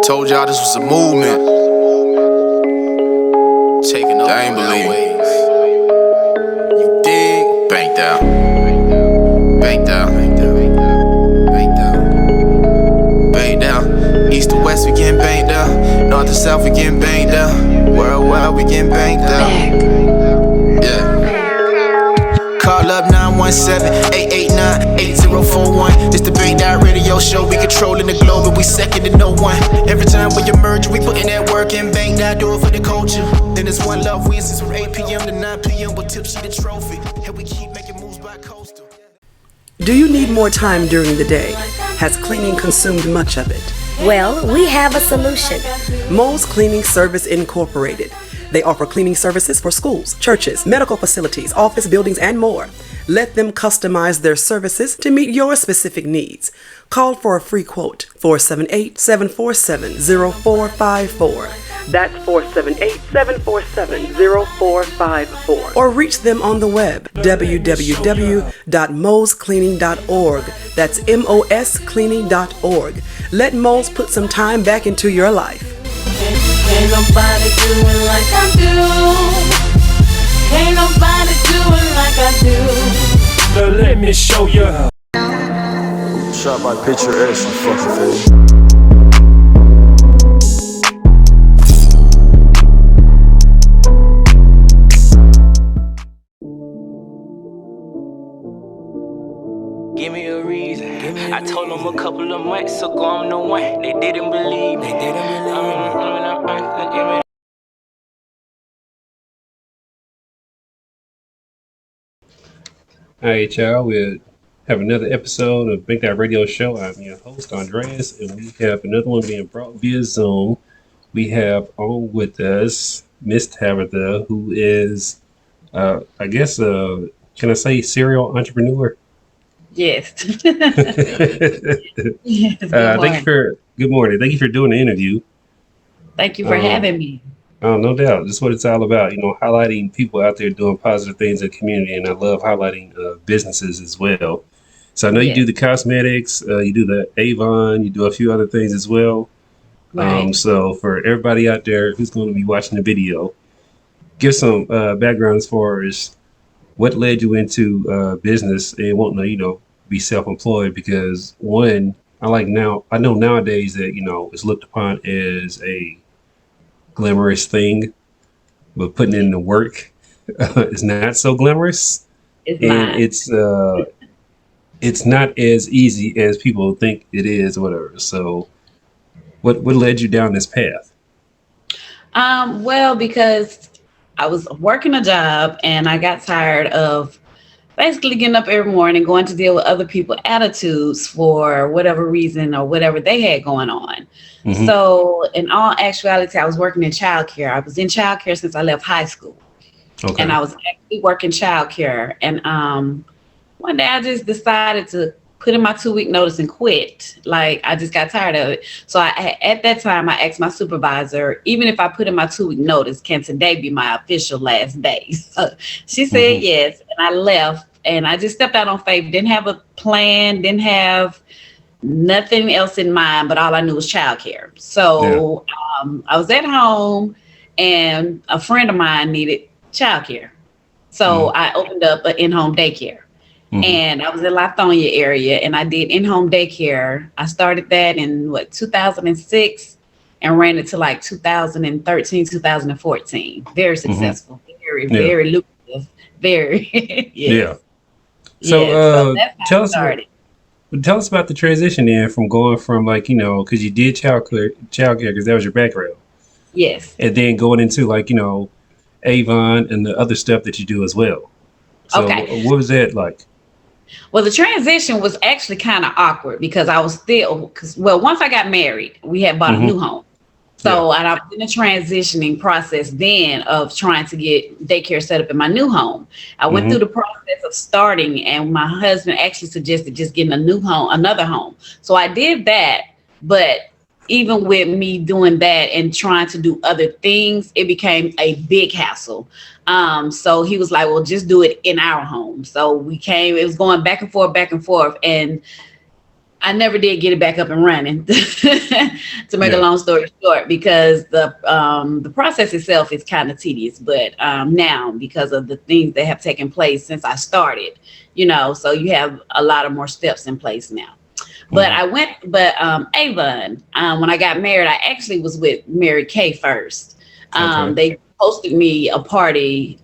Told y'all this was a movement. Taking over I ain't believe. You dig? Banked out. Banked out. Banked out. Banked out. East to west, we getting banked out. North to south, we getting banked out. Worldwide, we getting banked out. Yeah. Call up 917-889-8041. This the Banked Out Radio Show. We controlling the globe and we second to no one. Every time we emerge, we put in that work and Banked Out, do it for the culture. Then it's One Love Wednesdays from 8 p.m. to 9 p.m. with Tipsy the Trophy. And we keep making moves by coastal. Do you need more time during the day? Has cleaning consumed much of it? Well, we have a solution. Mo's Cleaning Service Incorporated. They offer cleaning services for schools, churches, medical facilities, office buildings, and more. Let them customize their services to meet your specific needs. Call for a free quote, 478-747-0454. That's 478-747-0454. Or reach them on the web, www.moscleaning.org. That's moscleaning.org. Let Mo's put some time back into your life. Ain't nobody doing like I do. Ain't nobody doing like I do. Now let me show you how. Shot by picture ass, you fucking thing. Give me a reason. I told them a couple of months ago I'm the one. They didn't believe me. Alright, y'all, we'll have another episode of Banked Out Radio Show. I'm your host, Andreas, and we have another one being brought via Zoom. We have on with us Miss Tabitha, who is, can I say serial entrepreneur? Yes. Yes. Good morning. Thank you for doing the interview. Thank you for having me. Oh, no doubt. This is what it's all about. Highlighting people out there doing positive things in the community, and I love highlighting businesses as well. So I know you do the cosmetics, you do the Avon, you do a few other things as well. Right. So for everybody out there who's going to be watching the video, give some background as far as what led you into business and wanting to, be self-employed. Because one, I know nowadays that, it's looked upon as a glamorous thing, but putting in the work is not so glamorous. It's not as easy as people think it is, or whatever. So what led you down this path? Well, because I was working a job and I got tired of basically getting up every morning, going to deal with other people's attitudes for whatever reason or whatever they had going on. Mm-hmm. So in all actuality, I was working in childcare. I was in childcare since I left high school. Okay. And I was actually working childcare. And one day I just decided to put in my 2-week notice and quit. Like, I just got tired of it. So at that time, I asked my supervisor, even if I put in my 2-week notice, can today be my official last day? So she said yes, and I left. And I just stepped out on faith. Didn't have a plan, didn't have nothing else in mind, but all I knew was childcare. So I was at home, and a friend of mine needed childcare. So I opened up an in-home daycare. And I was in Lithonia area, and I did in-home daycare. I started that in 2006 and ran it to like 2013, 2014. Very successful, very lucrative, very. So tell us about the transition then from going from because you did childcare because that was your background. Yes. And then going into Avon and the other stuff that you do as well. So what was that like? Well, the transition was actually kind of awkward because I was once I got married, we had bought a new home. So and I was in a transitioning process then of trying to get daycare set up in my new home. I went through the process of starting, and my husband actually suggested just getting another home. So I did that, but even with me doing that and trying to do other things, it became a big hassle. So he was like, well, just do it in our home. So it was going back and forth. And I never did get it back up and running. To make a long story short, because the process itself is kind of tedious, but now because of the things that have taken place since I started, so you have a lot of more steps in place now. But Avon, when I got married, I actually was with Mary Kay first. They hosted me a party,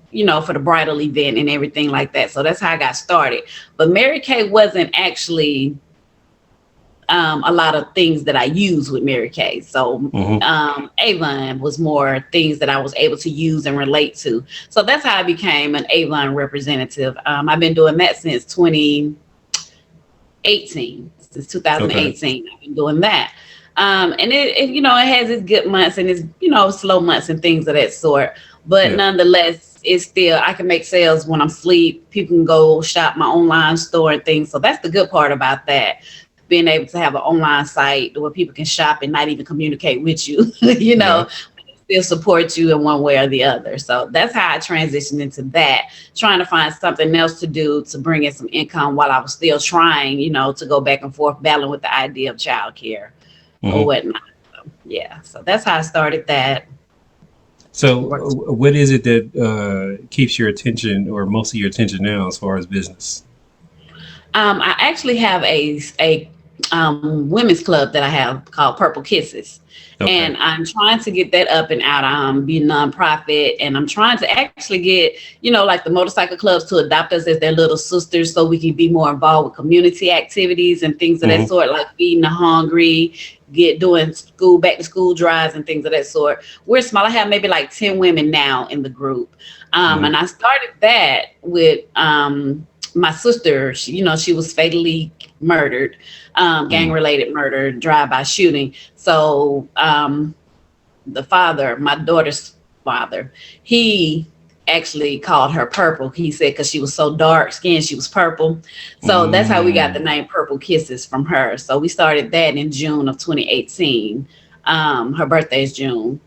for the bridal event and everything like that. So that's how I got started. But Mary Kay wasn't actually a lot of things that I use with Mary Kay. So Avon was more things that I was able to use and relate to. So that's how I became an Avon representative. I've been doing that since 2018. Since 2018, I've been doing that. And it it has its good months and its, slow months and things of that sort. But nonetheless, it's still, I can make sales when I'm asleep. People can go shop my online store and things. So that's the good part about that. Being able to have an online site where people can shop and not even communicate with you, still support you in one way or the other. So that's how I transitioned into that, trying to find something else to do to bring in some income while I was still trying, to go back and forth, battling with the idea of childcare or whatnot. So that's how I started that. So what is it that keeps your attention or most of your attention now as far as business? I actually have a women's club that I have called Purple Kisses. And I'm trying to get that up and out. Be a nonprofit, and I'm trying to actually get, like the motorcycle clubs to adopt us as their little sisters so we can be more involved with community activities and things of that sort, like feeding the hungry, doing back to school drives and things of that sort. We're small. I have maybe like 10 women now in the group. And I started that with my sister. She was fatally murdered, gang-related murder, drive-by shooting. So the father, my daughter's father, he actually called her Purple. He said because she was so dark skinned, she was purple. So that's how we got the name Purple Kisses from her. So we started that in June of 2018. Her birthday is June.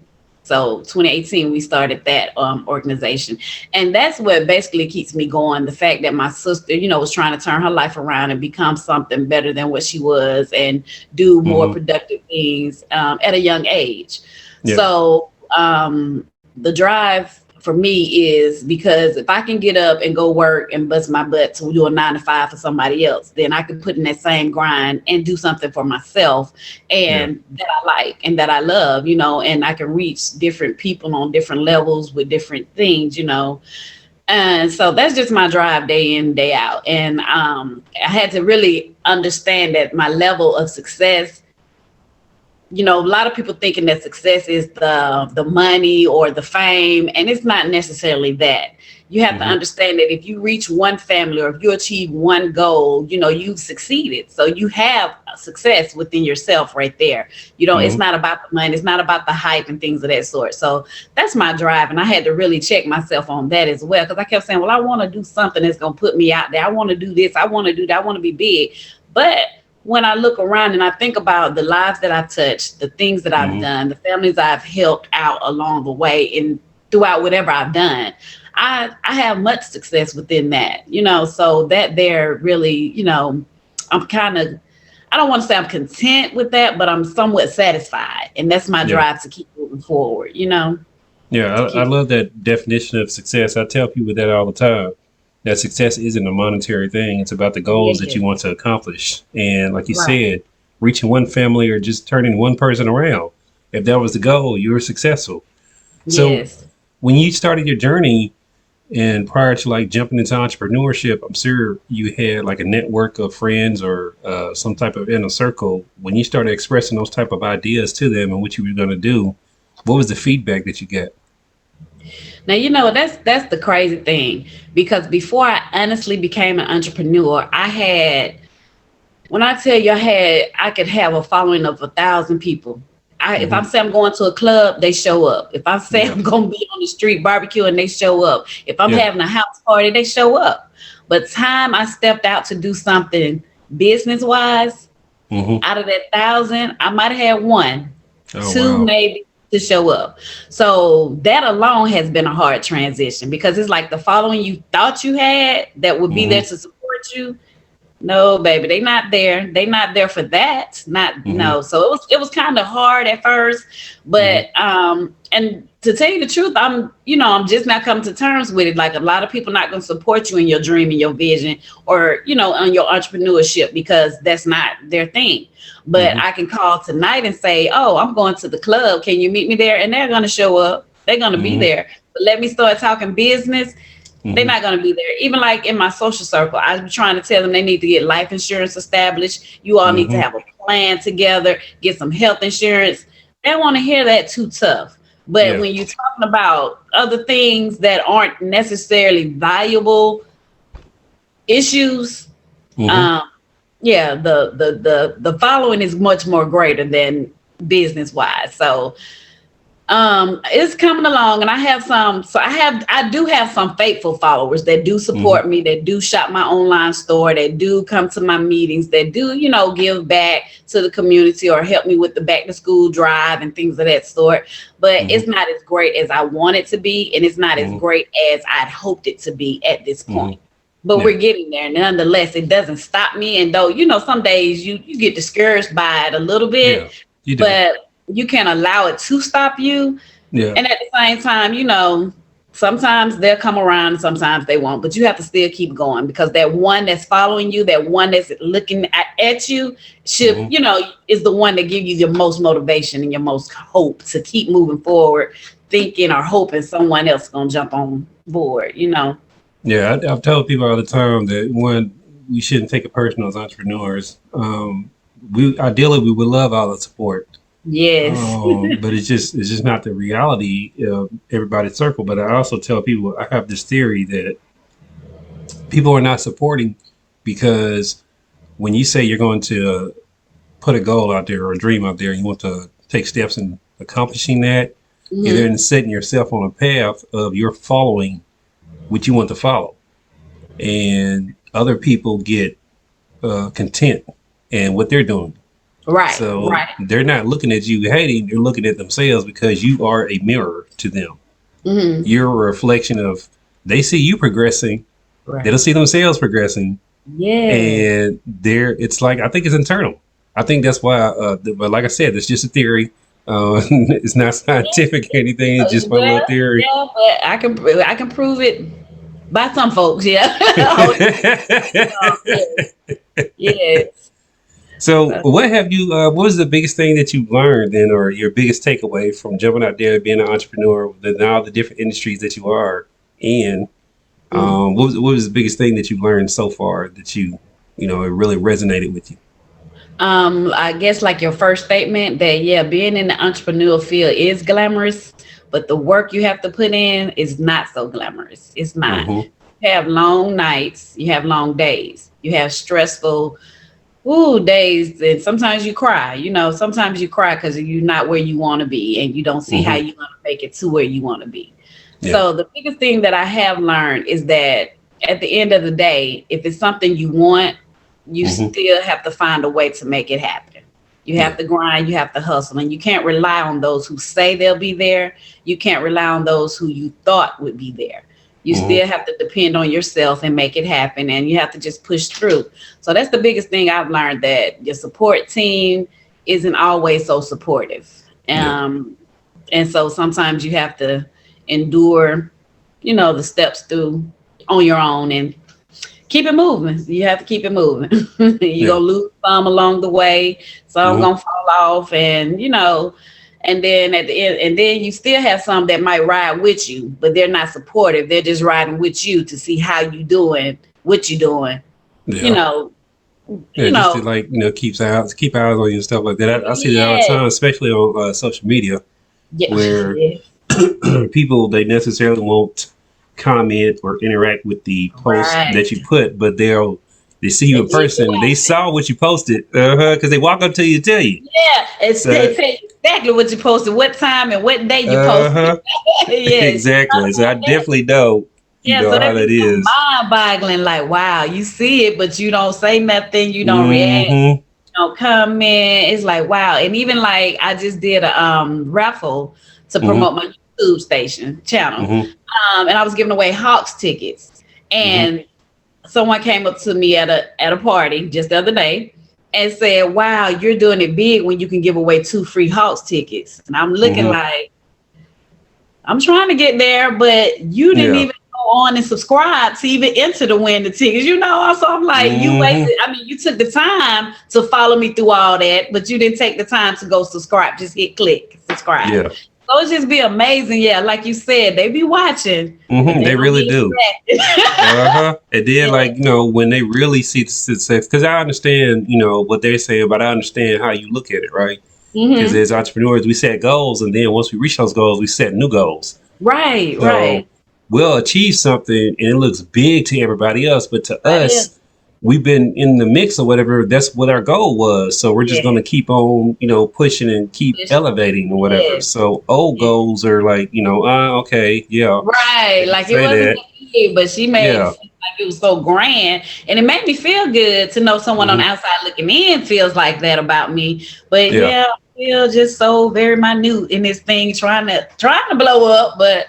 So 2018, we started that organization. And that's what basically keeps me going. The fact that my sister, was trying to turn her life around and become something better than what she was and do more productive things at a young age. Yeah. So the drive for me is because if I can get up and go work and bust my butt to do a 9 to 5 for somebody else, then I can put in that same grind and do something for myself and that I like and that I love, and I can reach different people on different levels with different things, And so that's just my drive day in, day out. And I had to really understand that my level of success, a lot of people thinking that success is the money or the fame, and it's not necessarily that. You have to understand that if you reach one family or if you achieve one goal, you've succeeded. So you have success within yourself right there. It's not about the money. It's not about the hype and things of that sort. So that's my drive. And I had to really check myself on that as well. Because I kept saying, well, I want to do something that's going to put me out there. I want to do this. I want to do that. I want to be big. But when I look around and I think about the lives that I've touched, the things that I've done, the families I've helped out along the way and throughout whatever I've done, I have much success within that, so that there really, I'm kind of, I don't want to say I'm content with that, but I'm somewhat satisfied. And that's my drive to keep moving forward, Yeah, I love that definition of success. I tell people that all the time. That success isn't a monetary thing. It's about the goals that you want to accomplish. And like you said, reaching one family or just turning one person around. If that was the goal, you were successful. So when you started your journey and prior to like jumping into entrepreneurship, I'm sure you had like a network of friends or some type of inner circle. When you started expressing those type of ideas to them and what you were going to do, what was the feedback that you get? Now, that's the crazy thing, because before I honestly became an entrepreneur, when I tell you I could have a following of 1,000 people. If I say I'm going to a club, they show up. If I say I'm going to be on the street barbecuing, they show up. If I'm having a house party, they show up. But time I stepped out to do something business-wise, out of that 1,000, I might have had one, two maybe, to show up. So that alone has been a hard transition, because it's like the following you thought you had that would be there to support you No, baby, they not there. They not there for that. Not no. So it was kind of hard at first, but and to tell you the truth, I'm just not coming to terms with it. Like a lot of people not going to support you in your dream and your vision, or on your entrepreneurship, because that's not their thing. But I can call tonight and say, "Oh, I'm going to the club. Can you meet me there?" And they're going to show up. They're going to be there. But let me start talking business. They're not going to be there. Even like in my social circle, I'm trying to tell them they need to get life insurance established. You all need to have a plan together, get some health insurance. They don't want to hear that too tough. But when you're talking about other things that aren't necessarily valuable issues, the following is much more greater than business wise. So it's coming along, and I have some. So I do have some faithful followers that do support me, that do shop my online store, that do come to my meetings, that do give back to the community or help me with the back to school drive and things of that sort. But it's not as great as I want it to be, and it's not as great as I'd hoped it to be at this point. But we're getting there. Nonetheless, it doesn't stop me. And though some days you get discouraged by it a little bit, but you can't allow it to stop you. Yeah. And at the same time, sometimes they'll come around, sometimes they won't, but you have to still keep going, because that one that's following you, that one that's looking at you should, is the one that gives you your most motivation and your most hope to keep moving forward, thinking or hoping someone else is going to jump on board, Yeah, I've told people all the time that we shouldn't take it personal as entrepreneurs. Ideally, we would love all the support. Yes. But it's just not the reality of everybody's circle. But I also tell people, I have this theory that people are not supporting because when you say you're going to put a goal out there or a dream out there, you want to take steps in accomplishing that, you're then setting yourself on a path of you're following what you want to follow. And other people get content in what they're doing. Right. So they're not looking at you hating, they're looking at themselves, because you are a mirror to them. You're a reflection of, they see you progressing, they don't see themselves progressing. Yeah. And it's like, I think it's internal. I think that's why, but like I said, it's just a theory. It's not scientific or anything, it's just my little theory. Yeah, but I can prove it by some folks, yes. So what was the biggest thing that you learned then, or your biggest takeaway from jumping out there and being an entrepreneur, now the different industries that you are in? What was the biggest thing that you learned so far that it really resonated with you? I guess like your first statement that, being in the entrepreneurial field is glamorous, but the work you have to put in is not so glamorous. It's not. You have long nights, you have long days, you have stressful days, and sometimes you cry. Sometimes you cry because you're not where you want to be, and you don't see how you're going to make it to where you want to be. Yeah. So the biggest thing that I have learned is that at the end of the day, if it's something you want, you still have to find a way to make it happen. You have to grind, you have to hustle, and you can't rely on those who say they'll be there. You can't rely on those who you thought would be there. You still have to depend on yourself and make it happen, and you have to just push through. So that's the biggest thing I've learned, that your support team isn't always so supportive. And so sometimes you have to endure, the steps through on your own and keep it moving. You have to keep it moving. You're going to lose some along the way. Some going to fall off, and, and then at the end, and then you still have some that might ride with you, but they're not supportive. They're just riding with you to see how you doing, what you doing, just to keep eyes on you and stuff like that. I see that all the time, especially on social media, where people, they necessarily won't comment or interact with the post that you put, but they see you in person. They saw what you posted because they walk up to you and tell you. Yeah, they tell you exactly what you posted, what time and what day you posted. Exactly. So I definitely know. So how that is. Mind-boggling. Like, wow, you see it, but you don't say nothing. You don't react. You don't comment. It's like, wow. And even like, I just did a raffle to promote my YouTube channel, and I was giving away Hawks tickets, and someone came up to me at a party just the other day and said, "Wow, you're doing it big when you can give away 2 free Hawks tickets." And I'm looking like, I'm trying to get there, but you didn't even go on and subscribe to even enter to win the tickets, you know? So I'm like, you wasted, I mean, you took the time to follow me through all that, but you didn't take the time to go subscribe. Just hit click, subscribe. Yeah. So it's just be amazing. Yeah, like you said, they be watching. They really do. And then, like, you know, when they really see the success, because I understand, you know, what they're saying, but I understand how you look at it, right? Because as entrepreneurs, we set goals, and then once we reach those goals, we set new goals. Right, so right. We'll achieve something, and it looks big to everybody else, but to us, we've been in the mix or whatever. That's what our goal was. So we're just going to keep on, you know, pushing and keep elevating or whatever. So old goals are like, you know, okay, right. Like it wasn't big, but she made it seem like it was so grand, and it made me feel good to know someone on the outside looking in feels like that about me. But I feel just so very minute in this thing, trying to blow up, but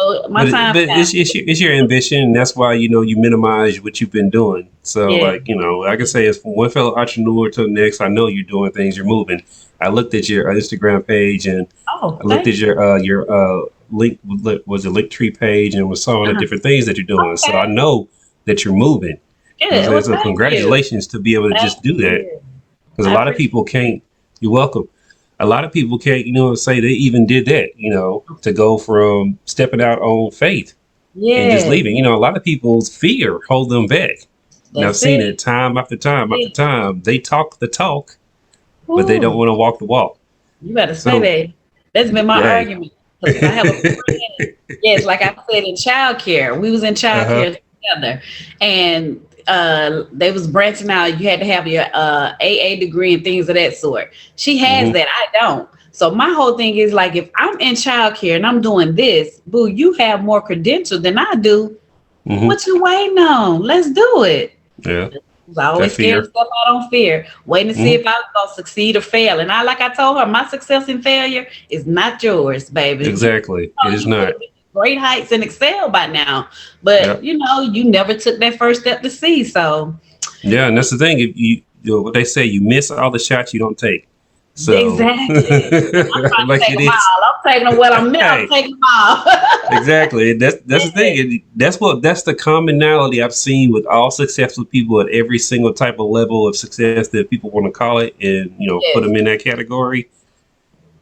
it's your ambition, and that's why, you know, you minimize what you've been doing. So like, you know, I can say as from one fellow entrepreneur to the next, I know you're doing things, you're moving. I looked at your Instagram page, and I looked at your link, was a Linktree page, and was saw the different things that you're doing. So I know that you're moving. So congratulations to be able to just do that, because a lot of people can't. You're welcome. A lot of people can't, you know, say they even did that, you know, to go from stepping out on faith and just leaving. You know, a lot of people's fear hold them back. And I've seen it time after time after time. They talk the talk, but they don't want to walk the walk. You better say that. That's been my argument. I have a friend. Yes, like I said, in childcare, we was in childcare together, and they was branching out. You had to have your AA degree and things of that sort. She has that. I don't. So my whole thing is like, if I'm in childcare and I'm doing this, boo, you have more credentials than I do. What you waiting on? Let's do it. Yeah. I always scared to step out on fear, waiting to see if I was gonna succeed or fail. And like I told her, my success and failure is not yours, baby. Exactly. It is not. Great heights and excel by now, but you know, you never took that first step to see. So and that's the thing. If you know what they say, you miss all the shots you don't take. So exactly. I'm trying to take them all. I'm taking them what I'm meant. I'm taking them all. Exactly. That's the thing. That's the commonality I've seen with all successful people at every single type of level of success that people want to call it, and you know, put them in that category.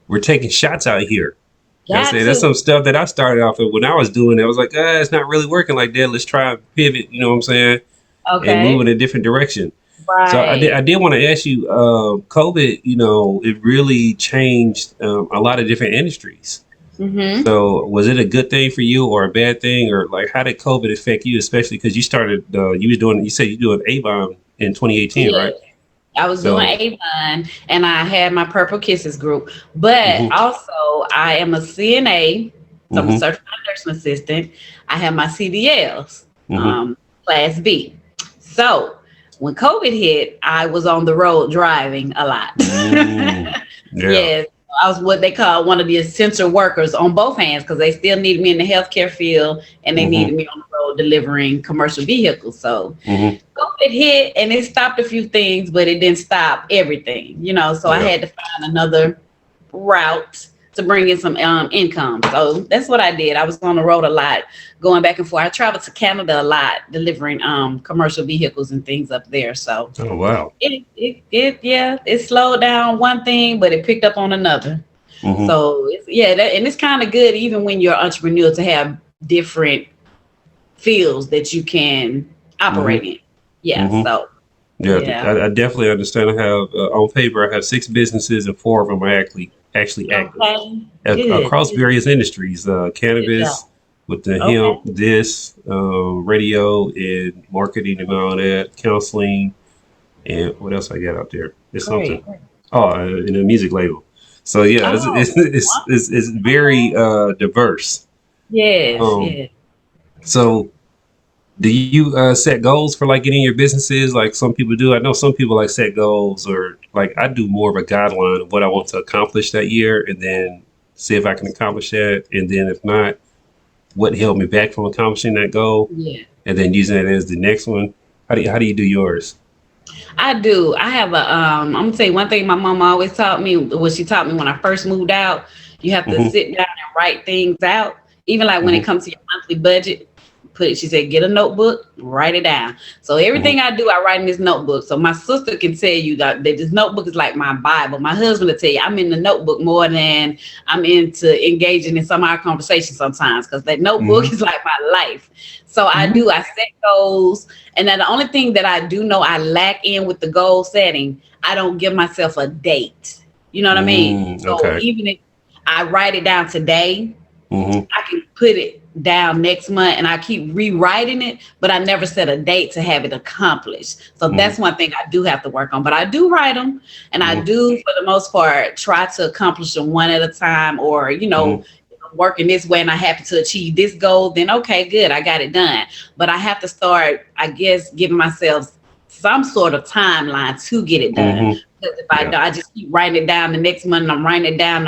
We're taking shots out here. That's some stuff that I started off with when I was doing it. I was like, it's not really working like that. Let's try and pivot, you know what I'm saying? And move in a different direction. Right. So I did want to ask you, COVID, you know, it really changed a lot of different industries. So was it a good thing for you or a bad thing, or like how did COVID affect you, especially because you started, you said you doing Avon in 2018, right? I was doing Avon, and I had my Purple Kisses group, but also I am a CNA, so I'm a certified nursing assistant. I have my CDLs, Class B. So when COVID hit, I was on the road driving a lot. Yes, I was what they call one of the essential workers on both hands, because they still needed me in the healthcare field, and they needed me on the road delivering commercial vehicles. So COVID hit, and it stopped a few things, but it didn't stop everything, you know. So I had to find another route to bring in some income. So that's what I did. I was on the road a lot, going back and forth. I traveled to Canada a lot, delivering commercial vehicles and things up there. So it slowed down one thing, but it picked up on another. So it's kind of good, even when you're an entrepreneur, to have different fields that you can operate in. So I definitely understand. I have on paper, I have 6 businesses, and 4 of them are actually active across various industries, cannabis, with the hemp, radio and marketing and all that, counseling, and what else I got out there? There's something. In a music label. So it's very diverse. So do you set goals for like getting your businesses like some people do? I know some people like set goals, or like I do more of a guideline of what I want to accomplish that year, and then see if I can accomplish that. And then if not, what held me back from accomplishing that goal. and then using that as the next one? How do you do yours? I do. I have a I'm gonna tell you one thing my mom always taught me, what she taught me when I first moved out. You have to sit down and write things out. Even like when it comes to your monthly budget, she said, get a notebook, write it down. So everything I do, I write in this notebook. So my sister can tell you that this notebook is like my Bible. My husband will tell you I'm in the notebook more than I'm into engaging in some of our conversations sometimes, because that notebook is like my life. So I set goals. And then the only thing that I do know I lack in with the goal setting, I don't give myself a date. You know what I mean? So even if I write it down today, I can put it down next month and I keep rewriting it, but I never set a date to have it accomplished. So that's one thing I do have to work on, but I do write them, and I do, for the most part, try to accomplish them one at a time, or, working this way and I happen to achieve this goal, then okay, good, I got it done. But I have to start, I guess, giving myself some sort of timeline to get it done. Because if I just keep writing it down the next month, and I'm writing it down.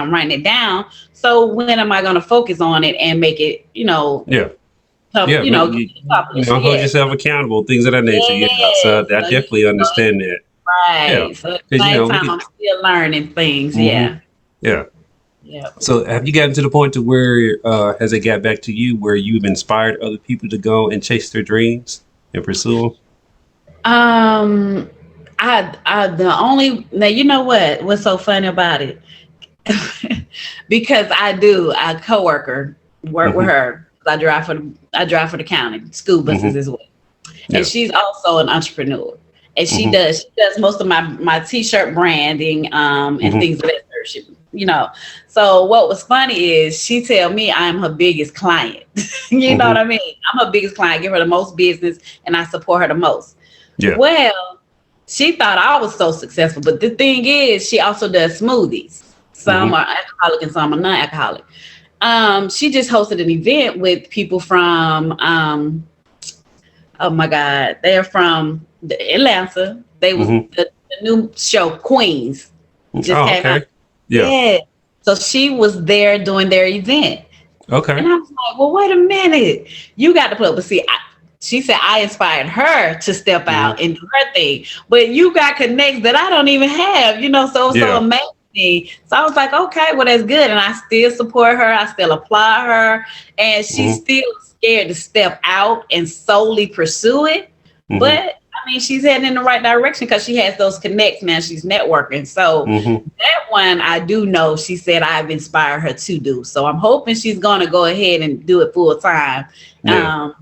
So when am I going to focus on it and make it, hold accomplished? yourself accountable, things of that nature. So I definitely understand that. Right. So at the same time, I'm still learning things. Yeah. So have you gotten to the point to where has it got back to you where you've inspired other people to go and chase their dreams and pursue them? Now, you know what's so funny about it? Because a coworker work with her. I drive for the county, school buses as well. And she's also an entrepreneur. And she does most of my t-shirt branding and things of that nature. So what was funny is she tell me I'm her biggest client. You know what I mean? I'm her biggest client, give her the most business, and I support her the most. Yeah. Well, she thought I was so successful, but the thing is, she also does smoothies. Some are alcoholic and some are non-alcoholic. She just hosted an event with people from, oh my God, they're from Atlanta. They was the new show Queens just came out. Yeah. So she was there doing their event. Okay. And I was like, well, wait a minute. You got to put up. But see, she said I inspired her to step out and do her thing. But you got connects that I don't even have, so amazing. So I was like, okay, well, that's good. And I still support her. I still applaud her. And she's still scared to step out and solely pursue it. But I mean, she's heading in the right direction because she has those connects now. She's networking. So that one, I do know, she said I've inspired her to do. So I'm hoping she's going to go ahead and do it full time. So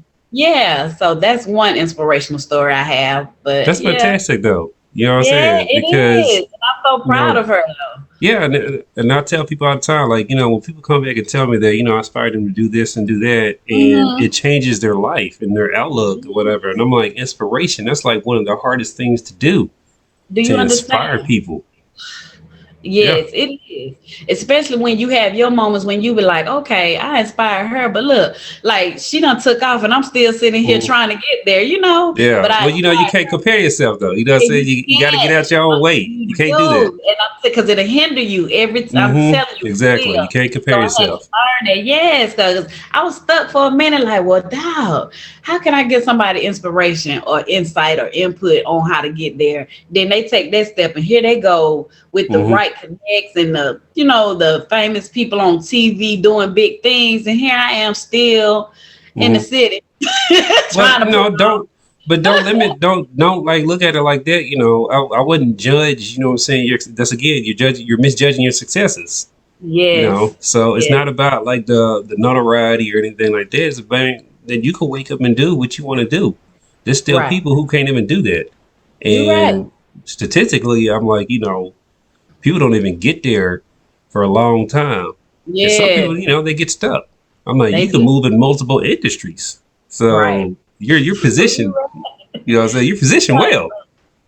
that's one inspirational story I have. But that's fantastic, though. You know what I'm saying? Because it is. And I'm so proud of her, though. Yeah, and I tell people all the time, like, when people come back and tell me that, I inspired them to do this and do that, and it changes their life and their outlook or whatever. And I'm like, inspiration, that's like one of the hardest things to do. Do you understand? Inspire people. Yes, it is. Especially when you have your moments when you be like, okay, I inspire her, but look, like she done took off and I'm still sitting here trying to get there, Yeah. But you can't compare yourself though. You know what I'm saying? You got to get out your own way. You can't do that. And I'm because it'll hinder you every time. I'm telling you. Exactly. You can't compare yourself. Yes, because I was stuck for a minute like, well, dog, how can I get somebody inspiration or insight or input on how to get there? Then they take that step and here they go with the right connects and the famous people on TV doing big things, and here I am still in the city trying to don't like look at it like that. I wouldn't judge. You know what I'm saying? You're misjudging your successes. Yeah. So it's not about like the notoriety or anything like that. It's about that you can wake up and do what you want to do. There's still people who can't even do that, and statistically, I'm like, people don't even get there for a long time. Yeah. And some people, they get stuck. I'm like, you can move in multiple industries. So you're positioned, what I'm saying? You're positioned well.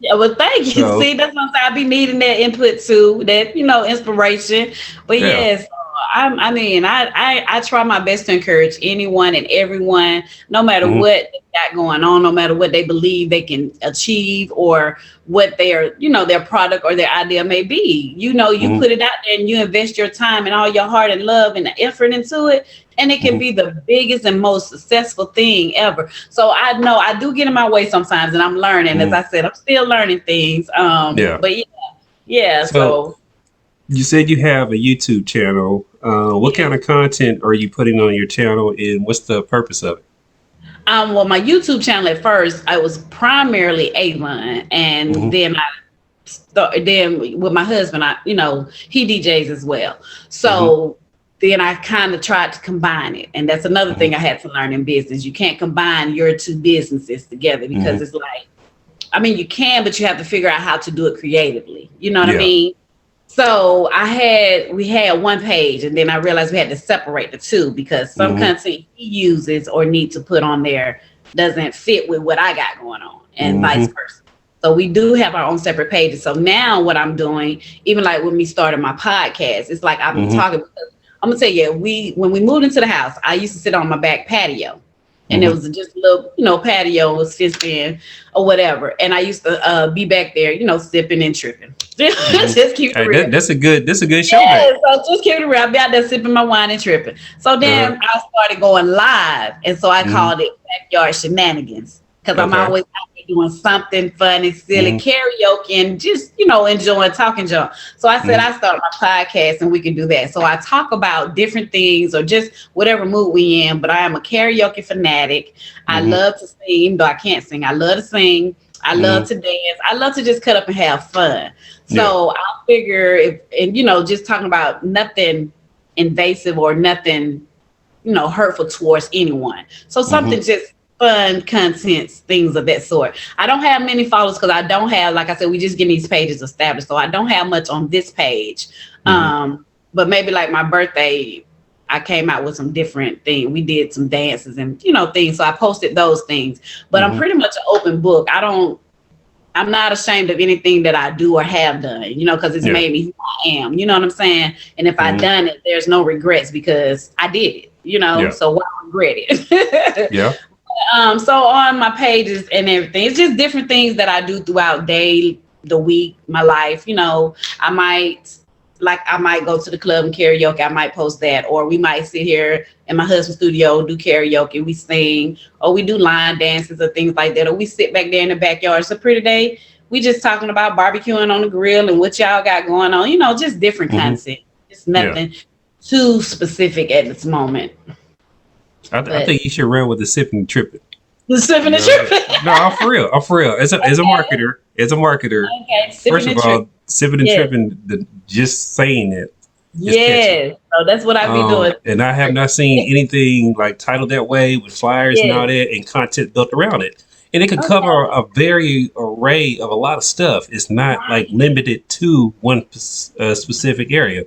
Yeah, well, thank you. See, that's what I'm saying. I be needing that input too, that, inspiration. But yes, I try my best to encourage anyone and everyone, no matter what they got going on, no matter what they believe they can achieve or what their, their product or their idea may be. You put it out there and you invest your time and all your heart and love and the effort into it. And it can be the biggest and most successful thing ever. So I know I do get in my way sometimes and I'm learning. As I said, I'm still learning things. But yeah. So you said you have a YouTube channel. What kind of content are you putting on your channel and what's the purpose of it? Well, my YouTube channel at first, I was primarily Avon, and then with my husband, he DJs as well. So then I kind of tried to combine it. And that's another thing I had to learn in business. You can't combine your two businesses together because it's like, you can, but you have to figure out how to do it creatively. You know what I mean? So we had one page, and then I realized we had to separate the two because some content he uses or need to put on there doesn't fit with what I got going on, and vice versa. So we do have our own separate pages. So now what I'm doing, even like when we started my podcast, it's like I've been talking because I'm gonna tell you, when we moved into the house, I used to sit on my back patio. And it was just a little, patio was fenced in or whatever. And I used to be back there, sipping and tripping. Just keep it real. That's a good show. Yeah, so just keep it real. I'll be out there sipping my wine and tripping. So then I started going live. And so I called it Backyard Shenanigans. Because I'm always out there doing something funny, silly, karaoke, and just, enjoying talking junk. So I said, I started my podcast and we can do that. So I talk about different things or just whatever mood we in, but I am a karaoke fanatic. I love to sing, even though I can't sing. I love to sing. I love to dance. I love to just cut up and have fun. So I figure just talking about nothing invasive or nothing, hurtful towards anyone. So something just fun content, things of that sort. I don't have many followers because I don't have, like I said, we just getting these pages established. So I don't have much on this page. But maybe like my birthday, I came out with some different things. We did some dances and, things. So I posted those things. But I'm pretty much an open book. I'm not ashamed of anything that I do or have done, because it's made me who I am. You know what I'm saying? And if I done it, there's no regrets because I did it, So why regret it? So on my pages and everything, it's just different things that I do throughout the week, my life. I might go to the club and karaoke. I might post that, or we might sit here in my husband's studio, do karaoke, we sing, or we do line dances or things like that, or we sit back there in the backyard. It's a pretty day. We just talking about barbecuing on the grill and what y'all got going on. Just different content. It's nothing too specific at this moment. I think you should run with the sipping and tripping. The sipping and tripping. No, I'm for real. As a marketer, first of all, sipping and tripping, just saying it. Yes, so that's what I be doing. And I have not seen anything like titled that way with flyers and all that and content built around it. And it can cover a very array of a lot of stuff. It's not like limited to one specific area.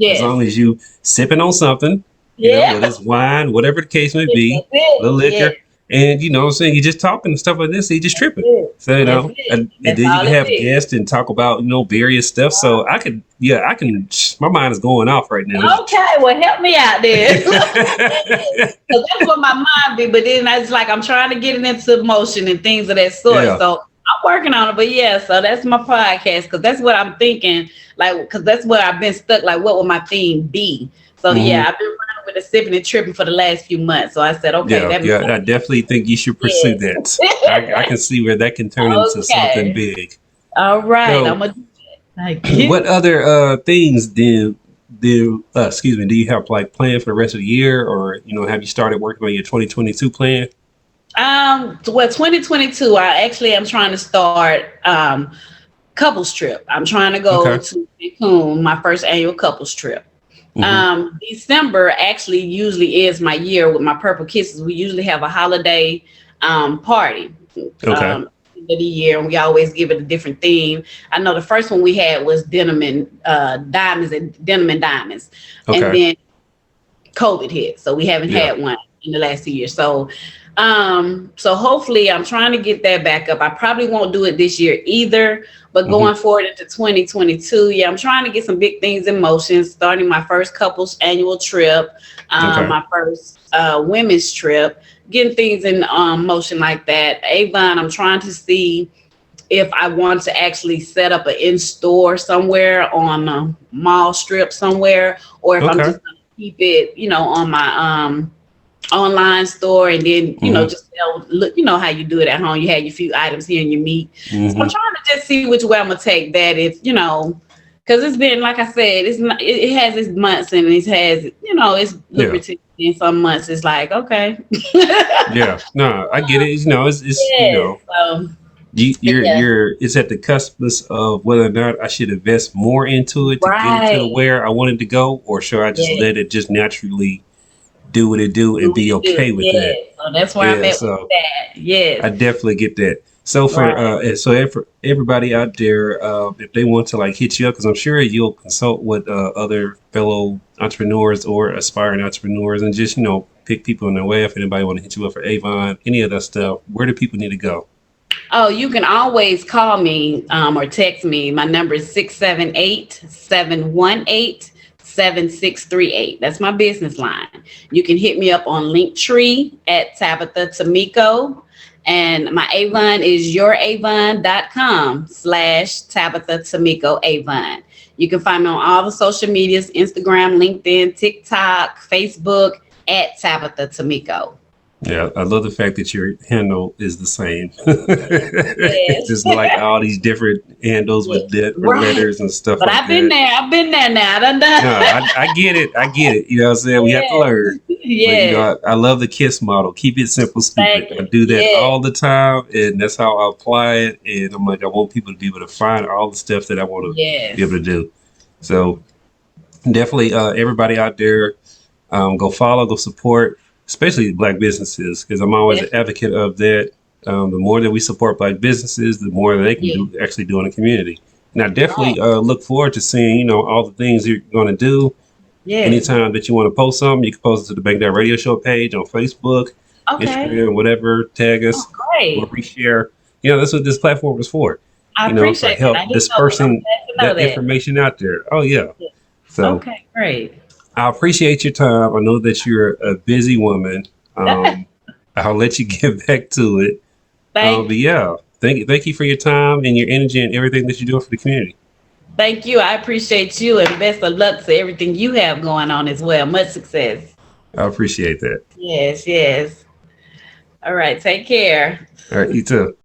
As long as you sipping on something. Whether it's wine, whatever the case may be, the liquor, and what I'm saying, you're just talking and stuff like this, so you're just tripping. So and then you can have guests and talk about various stuff. So I can, my mind is going off right now. Okay, well help me out there. Because that's what my mind be, but then it's like I'm trying to get it into motion and things of that sort. So I'm working on it, but so that's my podcast because that's what I'm thinking. Because that's what I've been stuck. Like, what will my theme be? So I've been running with the sipping and tripping for the last few months. So I said, okay, I definitely think you should pursue that. I can see where that can turn into something big. All right, so, I'm gonna do that. What other things do you have like planned for the rest of the year, or have you started working on your 2022 plan? Well, 2022, I actually am trying to start couples trip. I'm trying to go to Cancun, my first annual couples trip. December actually usually is my year with my Purple Kisses. We usually have a holiday party of the year, and we always give it a different theme. I know the first one we had was denim and diamonds, and then COVID hit, so we haven't had one. in the last 2 years. So hopefully I'm trying to get that back up. I probably won't do it this year either, but going forward into 2022, yeah, I'm trying to get some big things in motion, starting my first couples annual trip, my first women's trip, getting things in motion like that. Avon, I'm trying to see if I want to actually set up an in-store somewhere on a mall strip somewhere, or if I'm just going to keep it, on my online store, and then just sell, look, how you do it at home. You have your few items here and your meat. So I'm trying to just see which way I'm gonna take that. If because it's been, like I said, it's not, it has its months, and it has it's lucrative. In some months it's like, okay. Yeah, no, I get it. It's you're it's at the cusp of whether or not I should invest more into it to get it to where I wanted to go, or should I just let it just naturally do what it do and be okay with that. So that's where I'm at with that. Yes. I definitely get that. So for everybody out there, if they want to hit you up, because I'm sure you'll consult with other fellow entrepreneurs or aspiring entrepreneurs, and just pick people in their way. If anybody want to hit you up for Avon, any of that stuff, where do people need to go? Oh, you can always call me or text me. My number is 678-718-7638. That's my business line. You can hit me up on Linktree at Tabitha Tamiko. And my Avon is youravon.com/Tabitha Tamiko Avon. You can find me on all the social medias, Instagram, LinkedIn, TikTok, Facebook at Tabitha Tamiko. Yeah, I love the fact that your handle is the same. Just like all these different handles with different letters and stuff. But I've been there now. I done. No, I get it. You know what I'm saying? We have to learn. Yeah. I love the KISS model. Keep it simple, stupid. I do that all the time, and that's how I apply it. And I'm like, I want people to be able to find all the stuff that I want to be able to do. So definitely, everybody out there, go follow, go support, especially Black businesses, because I'm always an advocate of that. The more that we support Black businesses, the more they can actually do in the community. And I definitely look forward to seeing, all the things you're going to do. Yeah. Anytime that you want to post something, you can post it to the Bank That Radio Show page on Facebook, Instagram, whatever. Tag us, or reshare. That's what this platform is for. I appreciate to help dispersing that information out there. Oh yeah. So great. I appreciate your time. I know that you're a busy woman. I'll let you get back to it. But yeah, thank you for your time and your energy and everything that you're doing for the community. Thank you. I appreciate you, and best of luck to everything you have going on as well. Much success. I appreciate that. Yes. All right. Take care. All right. You too.